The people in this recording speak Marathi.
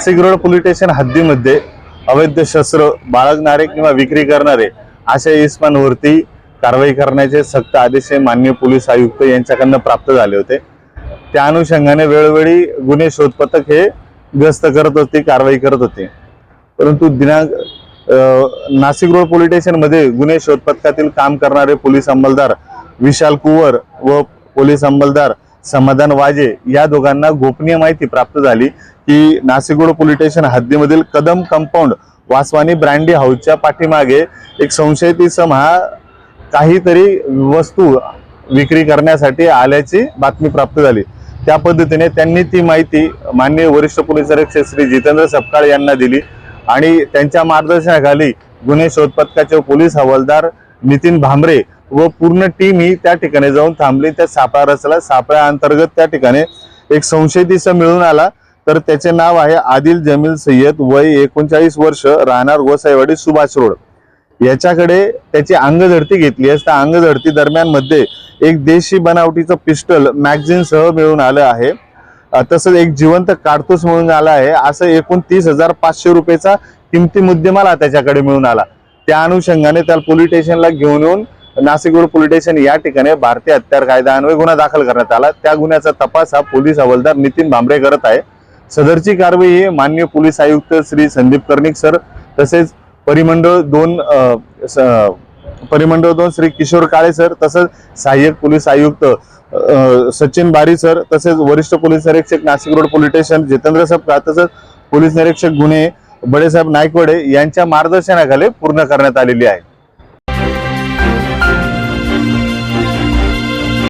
नाशिक पोलीस स्टेशन हद्दीमध्ये अवैध शस्त्र बाळगणारे किंवा विक्री करणारे अशा इस्मांवरती कारवाई करण्याचे सक्त आदेश माननीय पोलीस आयुक्त यांच्याकडून प्राप्त झाले होते। त्या अनुषंगाने वेळोवेळी गुन्हे शोध पथक हे गस्त करत होते, कारवाई करत होते। परंतु नाशिक पोलीस स्टेशन मध्ये गुन्हे शोध पथकातील काम करणारे पोलीस अंमलदार विशाल कुवर व पोलीस अंमलदार समाधान वाजे या दोघांना गोपनीय माहिती प्राप्त झाली की नाशिक पोलीस स्टेशन हद्दीमधील कदम कंपाऊंड वासवानी ब्रँडी हाऊसच्या पाठीमागे एक संशयित इसम हा काहीतरी वस्तू विक्री करण्यासाठी आल्याची बातमी प्राप्त झाली। त्या पद्धतीने त्यांनी ती माहिती माननीय वरिष्ठ पोलीस निरीक्षक श्री जितेंद्र सपकाळ यांना दिली आणि त्यांच्या मार्गदर्शनाखाली गुन्हे शोध पथकाचे पोलीस हवालदार नितीन भांबरे व पूर्ण टीम ही त्या ठिकाणी जाऊन थांबली। त्या सापळा रचला। सापळ्या अंतर्गत त्या ठिकाणी एक संशयित इसम मिळून आला। तर त्याचे नाव आहे आदिल जमील सय्यद, वय 39 वर्ष, राहणार गोसाईवाडी सुभाष रोड। याच्याकडे त्याची अंगझडती घेतली असता अंगझडती दरम्यान मध्ये एक देशी बनावटीचं पिस्टल मॅगझिन सह मिळून आलं आहे। तसंच एक जिवंत कारतूस मिळून आला आहे। असं एकूण 30,500 रुपयाचा किमती मुद्देमाल त्याच्याकडे मिळून आला। त्या अनुषंगाने त्याला पोलीस स्टेशनला घेऊन येऊन नाशिक पोलीस स्टेशन या ठिकाणी भारतीय हत्यार कायदा अन्वये गुन्हा दाखल करण्यात आला। त्या गुन्ह्याचा तपास हा पोलीस हवालदार नितीन भांबरे करत आहे। सदरची कारवाई ही माननीय पोलीस आयुक्त श्री संदीप कर्णिक सर, तसेच परिमंडळ 2 श्री किशोर काळे सर, तसंच सहाय्यक पोलीस आयुक्त सचिन बारी सर, तसेच वरिष्ठ पोलीस निरीक्षक नाशिक पोलीस स्टेशन जितेंद्र सपकाळ, तसंच पोलीस निरीक्षक गुन्हे बडेसाहेब नायकवडे यांच्या मार्गदर्शनाखाली पूर्ण करण्यात आलेली आहे।